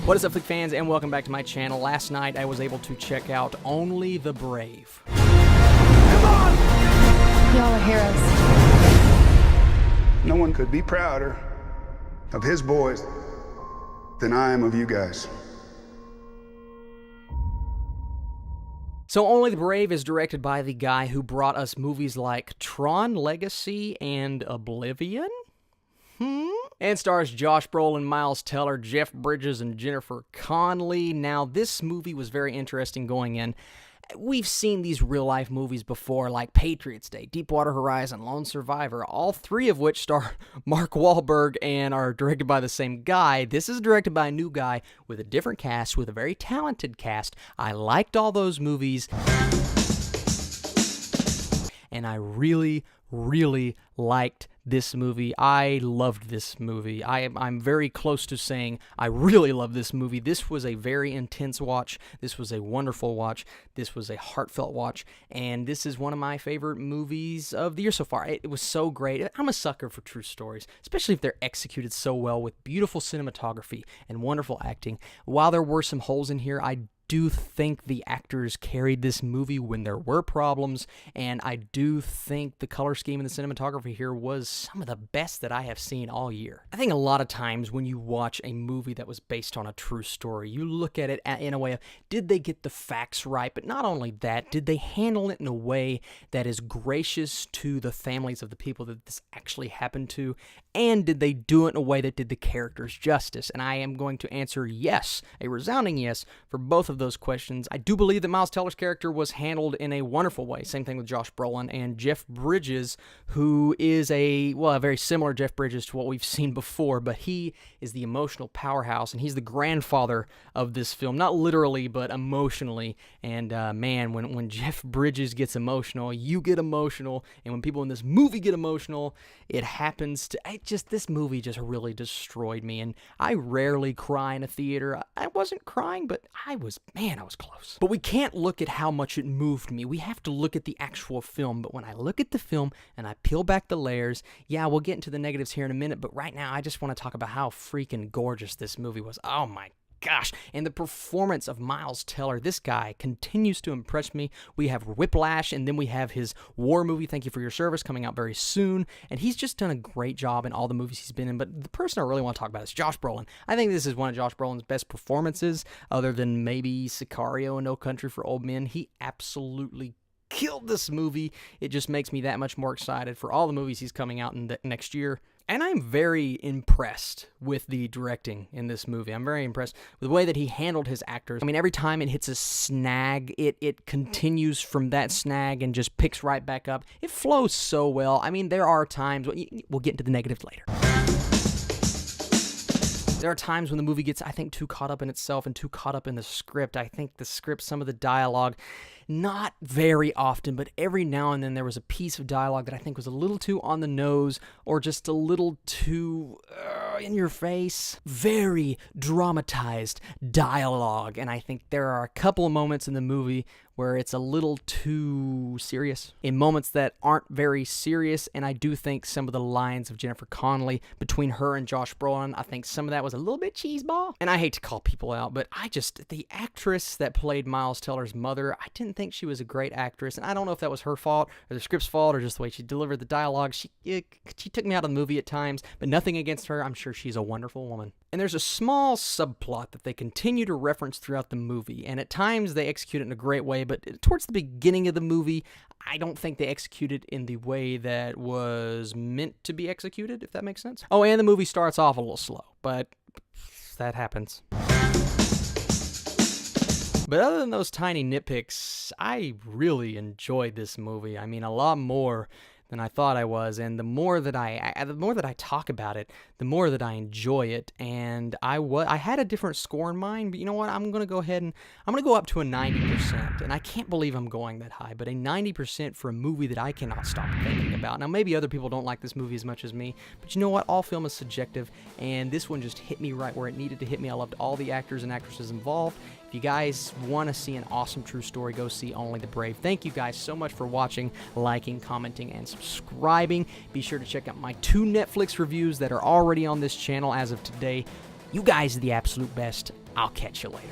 What is up, flick fans, and welcome back to my channel. Last night, I was able to check out Only the Brave. Come on! Y'all are heroes. No one could be prouder of his boys than I am of you guys. So Only the Brave is directed by the guy who brought us movies like Tron Legacy and Oblivion? And stars Josh Brolin, Miles Teller, Jeff Bridges, and Jennifer Connelly. Now, this movie was very interesting going in. We've seen these real-life movies before, like Patriots Day, Deepwater Horizon, Lone Survivor, all three of which star Mark Wahlberg and are directed by the same guy. This is directed by a new guy with a different cast, with a very talented cast. I liked all those movies, and I really liked this movie. I loved this movie. I'm very close to saying I really love this movie. This was a very intense watch. This was a wonderful watch. This was a heartfelt watch. And this is one of my favorite movies of the year so far. It was so great. I'm a sucker for true stories, especially if they're executed so well with beautiful cinematography and wonderful acting. While there were some holes in here, I do think the actors carried this movie when there were problems, and I do think the color scheme and the cinematography here was some of the best that I have seen all year. I think a lot of times when you watch a movie that was based on a true story, you look at it in a way of, did they get the facts right? But not only that, did they handle it in a way that is gracious to the families of the people that this actually happened to? And did they do it in a way that did the characters justice? And I am going to answer yes, a resounding yes, for both of those questions. I do believe that Miles Teller's character was handled in a wonderful way. Same thing with Josh Brolin and Jeff Bridges, who is a very similar Jeff Bridges to what we've seen before, but he is the emotional powerhouse, and he's the grandfather of this film, not literally, but emotionally. And man, when Jeff Bridges gets emotional, you get emotional, and when people in this movie get emotional, it happens to... this movie just really destroyed me, and I rarely cry in a theater. I wasn't crying, but I was close. But we can't look at how much it moved me. We have to look at the actual film. But when I look at the film and I peel back the layers, yeah, we'll get into the negatives here in a minute, but right now I just want to talk about how freaking gorgeous this movie was. Oh my gosh. And the performance of Miles Teller, this guy continues to impress me. We have Whiplash, and then we have his war movie, Thank You for Your Service, coming out very soon, and he's just done a great job in all the movies he's been in. But the person I really want to talk about is Josh Brolin. I think this is one of Josh Brolin's best performances, other than maybe Sicario and No Country for Old Men. He absolutely killed this movie. It just makes me that much more excited for all the movies he's coming out in the next year. And I'm very impressed with the directing in this movie. I'm very impressed with the way that he handled his actors. I mean, every time it hits a snag, it continues from that snag and just picks right back up. It flows so well. I mean, there are times... We'll get into the negatives later. There are times when the movie gets, I think, too caught up in itself and too caught up in the script. I think the script, some of the dialogue, not very often, but every now and then there was a piece of dialogue that I think was a little too on the nose or just a little too in your face. Very dramatized dialogue, and I think there are a couple of moments in the movie where it's a little too serious, in moments that aren't very serious, and I do think some of the lines of Jennifer Connelly between her and Josh Brolin, I think some of that was a little bit cheeseball. And I hate to call people out, but the actress that played Miles Teller's mother, I didn't think she was a great actress, and I don't know if that was her fault, or the script's fault, or just the way she delivered the dialogue. She took me out of the movie at times, but nothing against her. I'm sure she's a wonderful woman. And there's a small subplot that they continue to reference throughout the movie, and at times they execute it in a great way, but towards the beginning of the movie, I don't think they executed in the way that was meant to be executed, if that makes sense. Oh, and the movie starts off a little slow, but that happens. But other than those tiny nitpicks, I really enjoyed this movie. I mean, a lot more than I thought I was, and the more that I talk about it, the more that I enjoy it. And I had a different score in mind, but you know what? I'm gonna go ahead and I'm gonna go up to a 90%, and I can't believe I'm going that high. But a 90% for a movie that I cannot stop thinking about. Now, maybe other people don't like this movie as much as me, but you know what? All film is subjective, and this one just hit me right where it needed to hit me. I loved all the actors and actresses involved. If you guys want to see an awesome true story, go see Only the Brave. Thank you guys so much for watching, liking, commenting, and subscribing. Be sure to check out my 2 Netflix reviews that are already on this channel as of today. You guys are the absolute best. I'll catch you later.